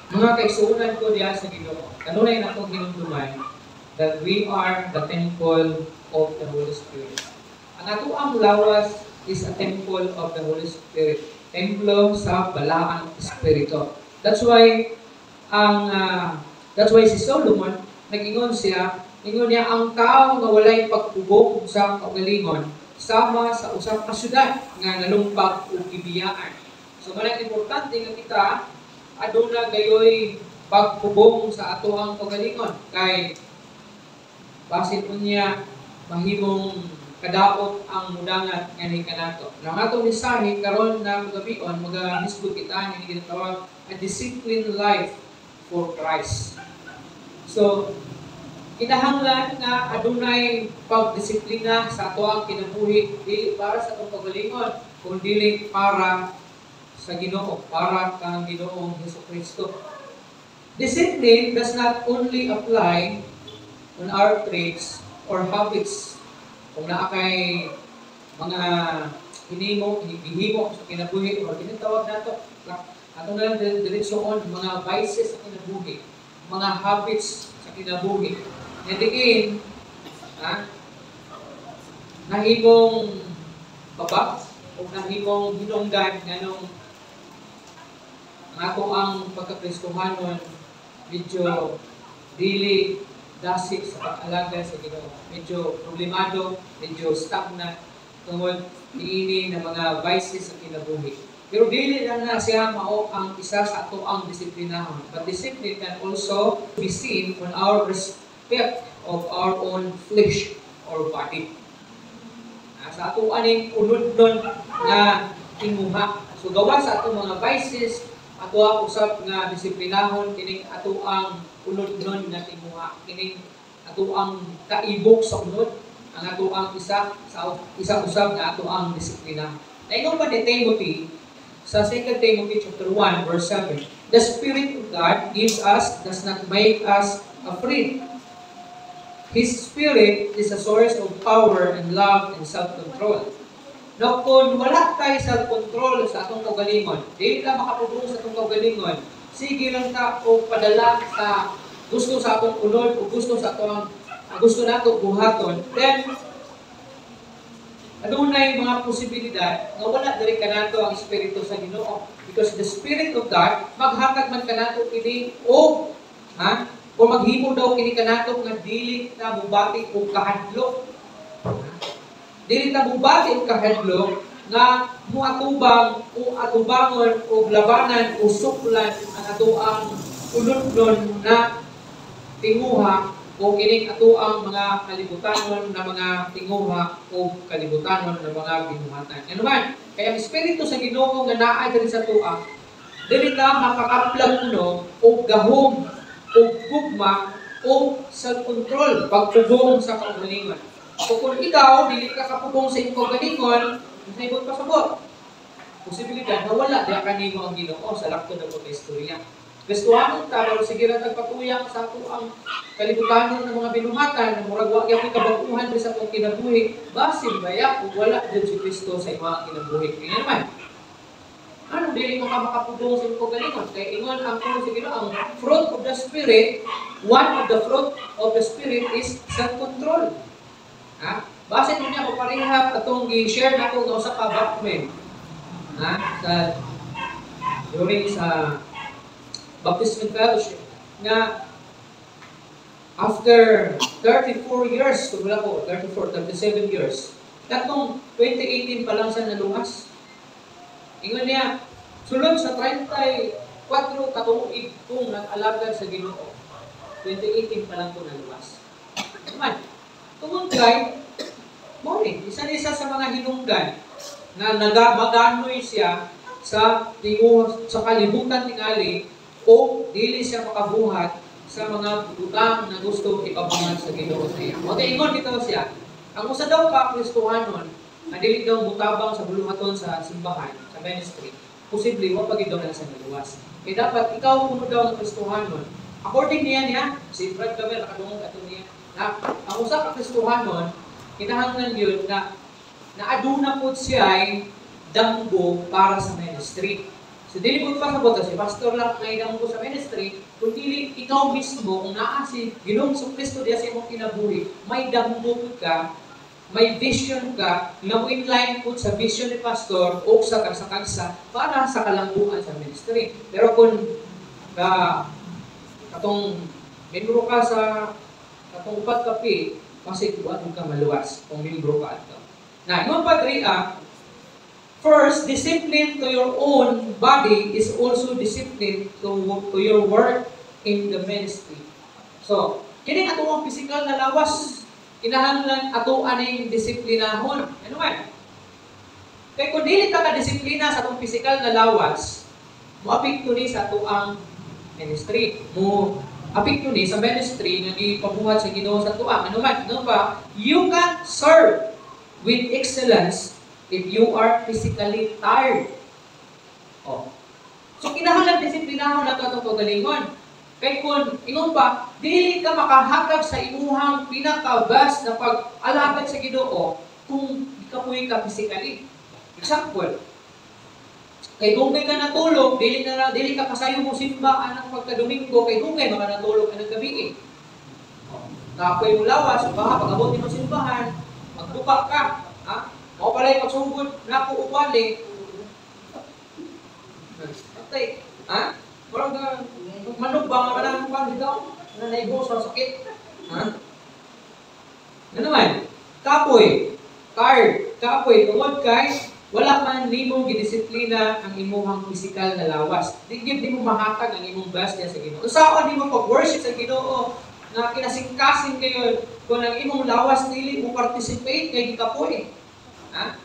Mga kaigsuonan ko diya sa Ginoo, kanunay na itong hinumduman that we are the temple of the Holy Spirit. Ang ato ang lawas is a temple of the Holy Spirit. Templo sa balaang Espiritu. That's why si Solomon nag-ingon siya, ingon niya ang tao nga walay pagpugong sa kaugalingon sama sa usang ka syudad nga nalumpag ug gibiyaan. So malang importante nga kita aduna gayoy pagpugong sa ato ang kaugalingon kay basin unya mahimong kadaot ang mudangat nga ni kanato. Ang atong mensahe karon na gabion magahisgot kita nga ginatawag a disciplined life for Christ. So kinahanglan nga adunay pagdisiplina sa ato ang kinabuhi dili para sa atong kaugalingon kundi dili para sa Ginoo, para kang Ginoong Hesukristo. Discipline does not only apply on our traits or habits. Kung naa kay mga gihimo sa kinabuhi o tinatawag nato ato na lang diretsyon mga vices sa kinabuhi, mga habits sa kinabuhi. Nediin nahimong baba o nahimong hinunggan nganong ako ang pagkakristohanon medyo dili dasig sa pag-alaga sa Ginoo. Medyo problemado, medyo stagnant tungod niini ng mga vices sa kinabuhi. Pero dili lang na siya mao ang isa sa ato ang disiplinahon. But discipline can also be seen on our respect of our own flesh or body. Sa ato aning unod-non nga tinguha. So gawa sa ato mga vices, ato ang usap nga disiplinahon kining ato ang unod-non nga tinguha, kining ato ang kaibok sa unod, ang ato ang isa usab nga ato ang disiplina. Naingon pa ni Timothy sa 2 Timothy chapter 1 verse 7, the Spirit of God gives us, does not make us afraid. His Spirit is a source of power and love and self-control. No, kung wala tayo self-control sa atong kaugalingon, di ka makapugong sa atong kaugalingon, sige lang ta o padala sa gusto sa atong unod o gusto sa atong gusto nato buhaton, then adunay mga posibilidad nga wala diri kanato ang Espiritu sa Ginoo, because the Spirit of God maghatag man kanato kini o maghimo daw kini kanato nga dili ta mubati og kahadlok. Dili ta mubati og kahadlok nga muatubang o atubangon o labanan o suklan ang ato ang unod-non na tinguha o kining ato ang mga kalibutanon na mga tinguha o kalibutanon na mga binuhatan. Ano man, kaya ang Espiritu sa Ginoo nga naa diri sa tuwa, dili ta makakaplag kuno o gahom o gugma o self-control pagpugong sa kaugalingon. So kung ikaw dili ka kapugong sa imong kaugalingon, sa ibang pasabot, posibilidad na wala diya kanimo ang Ginoo sa lakto ng pagkaistorya. Gustuhan ta pero sige ra tagpatuyang sa ato ang kalibutanon ng mga binuhatan na murag wa gyud kabaguhan sa atong kinabuhi, basin baya kung wala jud si Kristo sa imong kinabuhi. Kaya naman, ano dili mo ka makapugong sa imong kaugalingon? Kay ingon ang tulo sa Ginoo, ang fruit of the Spirit, one of the fruit of the Spirit is self-control. Basin mo niya papareha atong gi-share nato nga usa ka baptism. During sa baptism fellowship nga after 34 years, wala ko 37 years. Katong 2018 pa lang siya naluwas. Ingon niya, sulod sa 34 katuig kong nag-alagad sa Ginoo. 2018 pa lang ko naluwas. Naman, tungod kay isa sa mga hinungdan na maganoy siya sa kalibutan tingali o dili siya makabuhat sa mga butang na gusto ipabuhat sa Ginoo sa iya. O ingon dito siya, ang usa daw ka Kristohanon na dili daw mutabang sa buluhaton sa simbahan, sa ministry, posible wa pagid daw na sa naluwas. Kaya dapat ikaw kuno daw ng Kristohanon. According niya, si Fred Gabriel nakadungog ato niya, na ang usa ka Kristohanon kinahanglan yun na aduna po siya ay damgo para sa ministry. So, dili mo pasabot si pastor lang ngayon mo sa ministry, kung dili ikaw mismo, kung naa si Ginoong Kristo diya sa imong kinabuhi, may dambog ka, may vision ka, na mo inline po sa vision ni pastor o sa kagsa-kagsa para sa kalambuan sa ministry. Pero kung katong membro ka sa katong upat kapi, kasi tuwan ka maluwas kung membro ka ato. Na, yung padria, first, discipline to your own body is also discipline to your work in the ministry. So, kini ato ang physical na lawas, kinahanglan ato aning disiplinahon. Ano man? Kaya kung dili ka ka-disiplina sa atong physical na lawas, mo-apekto ni sa ato ang ministry. Mo-apekto ni sa ministry nga gipabuhat sa Ginoo sa ato ang. Ano man? Ano ba? You can serve with excellence if you are physically tired. Oh. So, kinahanglan disiplinahon na ito atong pagalingon. Kaya kung, ingon pa, dili ka makahagag sa imuhang pinakabas na pag-alagad sa Ginoo kung ikapoy ka physically. Example, kay dungay ka natulog, dili ka kasayo mo simba anang pagka-Domingo, kay dungay maka natulog ka ng gabi. Kapoy mo lawas, pag-abot mo simbahan, magbuka ka, ha? Mao pala yung pagsugod na ako ubali. Patay, ha? Parang manok ba nga manang pang dito? Na naibo sa sakit. Ha? Ano naman? Kapoy. Kapoy. Tungod kay, wala man nimo gidisiplina ang imuhang physical na lawas. Di mo mahatag ang imong best niya sa Ginoo. Usaon nimo pag-worship sa Ginoo na kinasingkasing kayo kung ang imong lawas dili mo participate kay kapoy. Ha?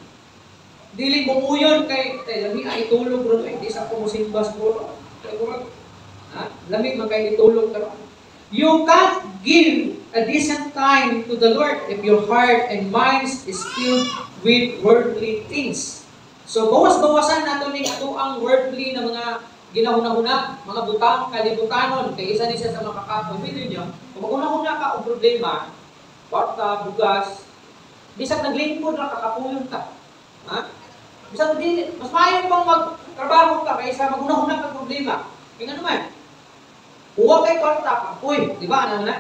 Dili mo uyon kay lami ay tulog ron hindi sa kumusimba siguro. Ha? Lamig man kay itulog karon. You can't give a decent time to the Lord if your heart and mind is filled with worldly things. So bawas-bawasan nato ning ato ang worldly na mga ginahuna-huna, mga butang kalibutanon kay isa ni siya sa makakapoy. Pwede niyo, kung maguna-huna ka og problema, kwarta, bugas, bisag naglingkod ra kakapuyon ka. Ha? Bisag dili, mas maayo pang magtrabaho ka kaysa maguna-huna ka problema. Kaya naman, huwag kay kwarta, kapoy. Di ba, ano na?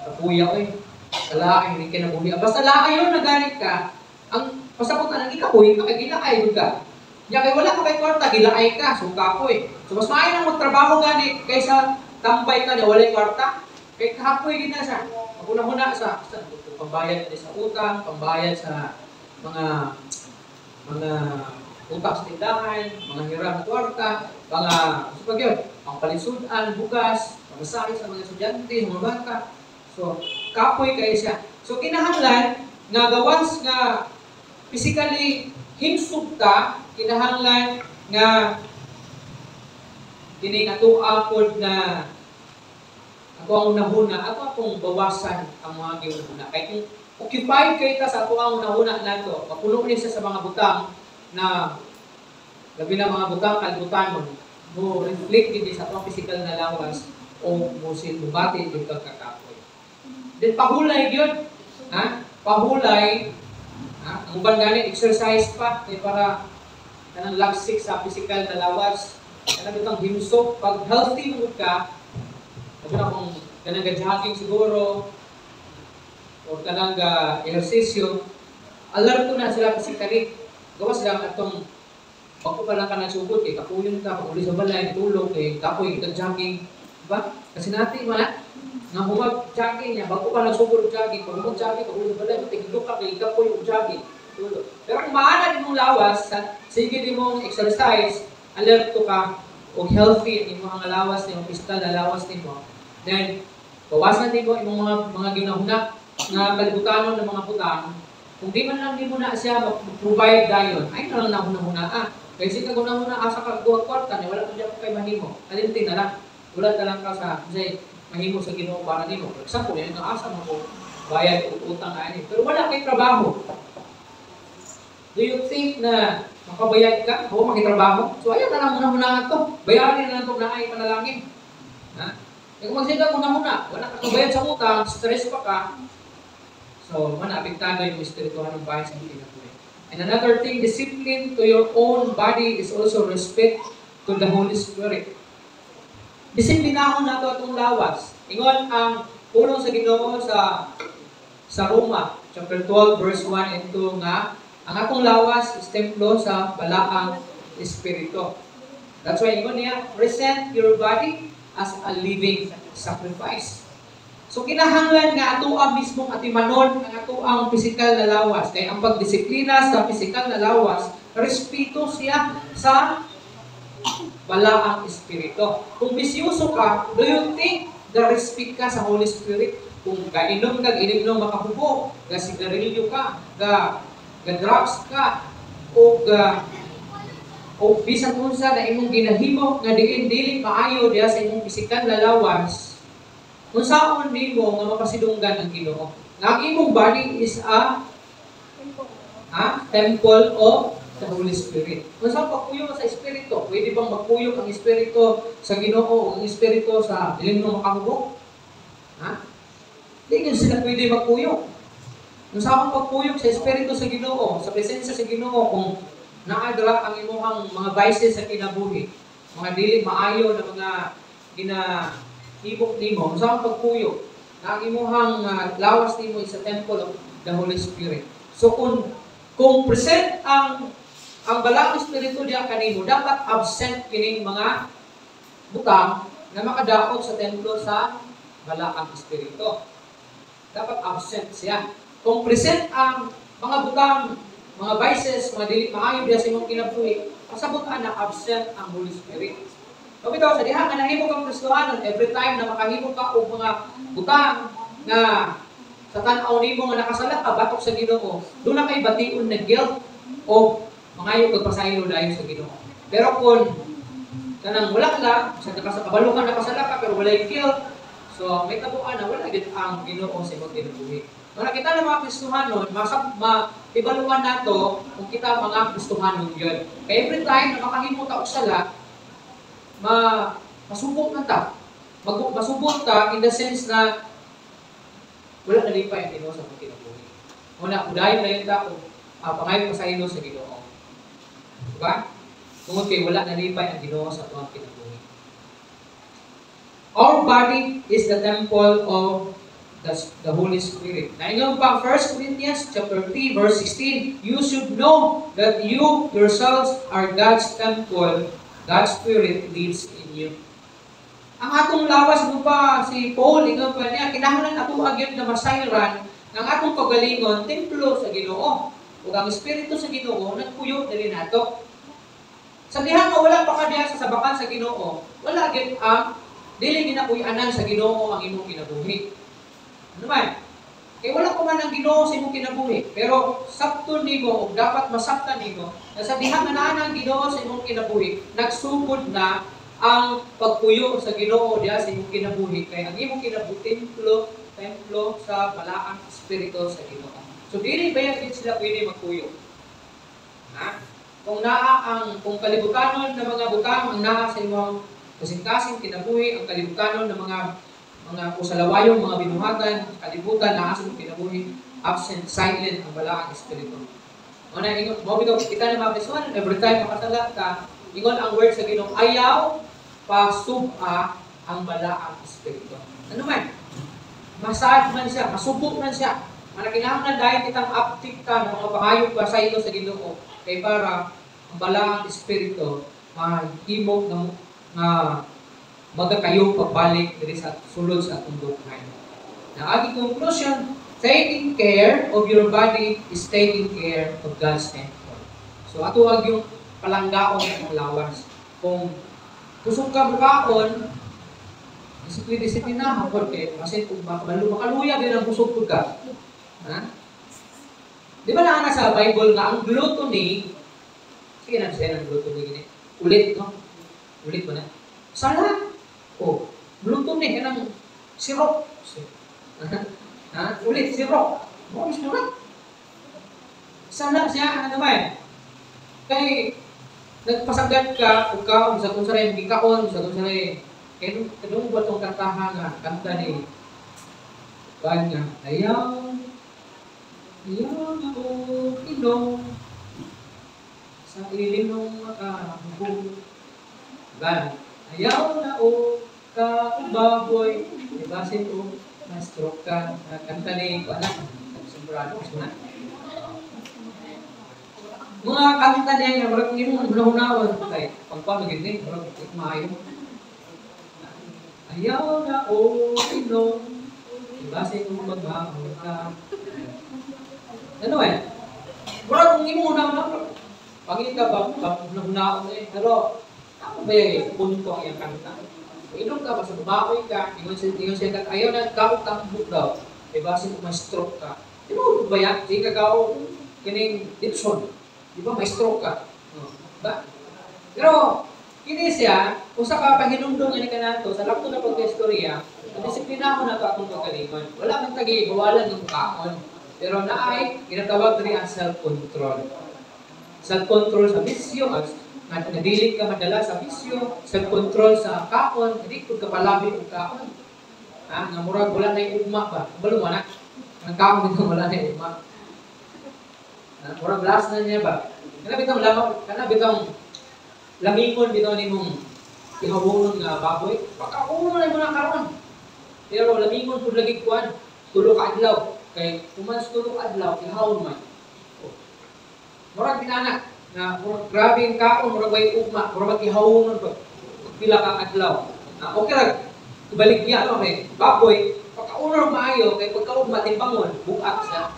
Kapuya, oy. Kalaay, hindi ka nabuhi. Basta laay yun, nagalit ka, ang pasapot na naging kapoy, gilaay yun ka. Kaya kay wala ka kay kwarta, gilaay ka, so kapoy. So, mas maayo nang magtrabaho gani, kaysa tambay ka na walay kwarta. Kay kapoy din na siya. Maguna-huna sa pambayad sa utang, pambayad sa mga utang sa tindahan, mga hirang na kwarta, mga pangpalisudan, bugas, pamasahe sa mga estudyante, mga bata. So, kapoy kayo siya. So, kinahanglan, nga gawas nga physically himsog ka, kinahanglan nga kining ato apod na ako ang unahuna, ako akong bawasan ang mga ginahuna. Kaya kung occupied kayo ta sa ako ang unahuna nato, mapuno niya sa mga butang na labi na mga butang, kalbutan mo reflect din sa atong physical na lawas o mo bumati din kang kakapoy. Then pahulay yun. Ha? Pahulay, ang uban gani, exercise pa, para kanang lagsik sa physical na lawas. Kanang itong himsok, pag healthy mo ka, sabi na kung kanang jogging siguro, o kanang ehersisyo, alarto na sila physically. Gawa sila atong pagko pa lang ka nagsugod, kapuyon ka, pag uli sa balay, tulog, kapoy, jogging. Diba? Kasi natin, nga humag-jogging niya, bago ka nagsugod jogging, pag humag-jogging, pag uli sa balay, tiglo ka, kapoy yung jogging. Tulog. Pero kung maana din mong lawas, sige din mong exercise, alerto ka, o healthy, yung mga lawas niyo, physical na lawas niyo, then, bawasan din mo yung mga ginahuna, nga kalibutanon ng mga butang. Kung di man lang di mo na siya mag-provide dayon, ay na lang na huna-huna. Kasi kung huna-huna asa ka buwag kwarta, wala ko dyan kay mahimo. Kalintin na lang. Ulat na lang ka sa, kasi mahimo sa Ginoo para nimo. For example, yung asa mo ko, bayad o utang ka ani. Pero wala kay trabaho. Do you think na makabayad ka? O makitrabaho? So ayan na lang muna-muna ito. Bayaran na lang ito na ay panalangin. Ha? Kung magsiga muna-muna, wala ka bayad sa utang, stress pa ka, so, apektado yung espirituhan ng bahay sa pinabuhay. And another thing, discipline to your own body is also respect to the Holy Spirit. Disiplinahon nato atong lawas. Ingon ang pulong sa Ginoo sa Roma, chapter 12, verse 1 and 2 nga, ang atong lawas is templo sa balaang Espiritu. That's why ingon niya, present your body as a living sacrifice. So kinahanglan nga ato ang mismong atimanon ang ato ang pisikal na lawas. Kaya ang pagdisiplina sa pisikal na lawas, respeto siya sa balaang Espiritu. Kung bisyoso ka, do you think the respect ka sa Holy Spirit? Kung kainom ka, inom makahubo, sigarilyo ka, drugs ka, o bisan unsa na imong ginahimo nga diin-dili maayo diha sa imong pisikal na lawas, unsaon nimo nga mapasidunggan ang Ginoo? Nga ang imong body is a temple of the Holy Spirit. Unsa pagpuyo sa Espiritu? Pwede bang magpuyo ang Espiritu sa Ginoo o ang Espiritu sa dilim ng makahubog? Hindi sila pwede magpuyo. Unsa akong pagpuyo sa Espiritu sa Ginoo, sa presensya sa Ginoo, kung naadra ang imong mga vices sa kinabuhi, mga dili maayo na mga ginahibok nimo, unsa akong pagpuyo na ang imong lawas nimo is a temple of the Holy Spirit. So kung present ang balaang Espiritu diya kanimo, dapat absent kining mga butang na makadaot sa templo sa balaang Espiritu. Dapat absent siya. Kung present ang mga butang, mga vices, mga dili maayo diya sa imong kinabuhi, pasabot na absent ang Holy Spirit. So bitaw sa diha nga nahimo kang Kristohanon, every time na makahimo ka og mga butang na sa tan-aw nimo nga nakasala ka batok sa Ginoo, do na kay bation na guilt o mangayo kag pasaylo dayon sa Ginoo. Pero kung kanang wala lang, sa kabalo ka nakasala ka pero walay guilt, so may tabuan na wala gid ang Ginoo sa imong kinabuhi. Kung nakita ng mga Kristohanon, ibaluan nato kung kita mga Kristohanon yun. Kaya every time na makahimo ta og sala, masubok na ta. Masubok ka in the sense na wala na lipay ang Ginoo sa imong kinabuhi. Una, udayon na yun ta kung pangayon sa ino sa Ginoo. Diba? Kung kay wala na lipay ang Ginoo sa imong kinabuhi. Our body is the temple of the Holy Spirit. Na ingon pa 1 Corinthians chapter 3 verse 16, you should know that you yourselves are God's temple, God's Spirit lives in you. Ang atong lawas mo pa si Paul, ingon pa niya, kinahanglan ato agad na masayran ng atong pagalingon, templo sa Ginoo. Ug ang Espiritu sa Ginoo nagpuyo dili nato. Sa diha nga wala pa ka diha sa sabakan sa Ginoo, wala gid ang dili ginapuy-anan sa Ginoo ang imong kinabuhi. Ano man? Kaya wala ko man ang Ginoo sa imong kinabuhi, pero sakto nimo o dapat masaktan nimo na sa diha nga naa ang Ginoo sa imong kinabuhi, nagsugod na ang pagpuyo sa Ginoo diha sa imong kinabuhi kay ang imong kinabuhi templo sa balaang Espiritu sa Ginoo. So dili ba yan sila pwede magpuyo? Kung kalibutanon na mga butang ang naa sa imong kasing-kasing kinabuhi, ang kalibutanon ng mga kusalawayong, mga binuhatan, kalibutan na asong kinabuhi, absent, silent ang balaang Espiritu. Kita na mga Kristohanon, every time makasala ka, ingon ang word sa Ginoo, ayaw pasubha ang balaang Espiritu. Ano man? Masad man siya, masubok man siya. Kinahanglan dahil kitang uptick ka ng mga pangayog pa sa ilo sa Ginoo, kay para ang balaang Espiritu mahimog na magakayo pagbalik diri sa sulod sa atong buhay. Na ating conclusion, taking care of your body is taking care of God's temple. So ato yung palanggaon ng lawas. Kung kusog ka bukaon, disiplina hapon kay kasi kung makaluya din ang kusog ka. Di ba naana sa Bible nga ang gluttony, sige na siya ng gluttony gini. Ulit, no? Ulit ba na? Sala. Gluttony, yan ang sirop. Ulit, sirop. Bukis mo na. Sala siya, ano ba kay nagpasagad ka, kung kaon, sa kung saray, hindi kaon, sa kung saray, kaya nung ba itong kantahan nga, kanta ni Banya, ayaw ako inom sa ilim ng makahubo. Diba? Ayaw na o ka baboy. Diba sino? Na-stroke ka. Kanta ni anak. Sigurado. Sigurado. Mga kanta niya nga, marag yung hunahunawan. Kaya, pagpamagin din, marag maayo. Ayaw na o inom. Diba sino magbabaw ka. Ano eh? Marag kung imo hunahunawan. Pangita ba, hunahunawan eh. Pero, ako ba yung punto ang iyang kanta? Inom ka, basta babakoy ka, ingon siya ka, ayaw na kawag tambok daw. Diba, sin kung ma-stroke ka. Di ba, ba yan? Di ka kawag kining Dipson. Di ba, ma-stroke ka. Diba? Pero, kini siya, kung sa kapahinumdong yan ka na to, sa lakto na pagka-istorya, disiplina ko na ito akong kagalingon. Wala man tagi, bawalan ng kaon. Pero naay, ginatawag rin ang self-control. Self-control sa bisyo, nadilig ka madala sa bisyo, self-control sa kaon, hindi kung kapalabi ang kaon. Nga murag, wala na yung ugma ba? Balong wala. Ang kaon dito wala na yung ugma. Murag last na niya ba? Kanabitang lamingon dito ni mong ihawong ng baboy. Pagkakuno na yung mga karon. Pero lamingon po lagi kuwan, tulo ka adlaw. Kaya kumas tulo ka adlaw, ihawong man. Murag binanak. Na grabe yung kaon, murag may ugma, murag mag-ihawong nun po. Pila ka adlaw. Okay lang, ibalik niya, baboy, pagkaunang maayo, kaya pagkaugma, timbangon, bukas siya.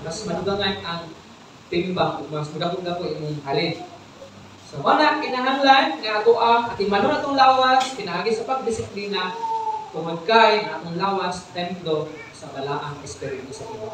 Mas manugangan ang timbang, mas muda-muda po yung halin. So, wala, kinahanglan, nga ato ang ating manon atong lawas, pinahagi sa pagdisiplina, tumagkay na atong lawas, templo sa balaang espiritu sa iba.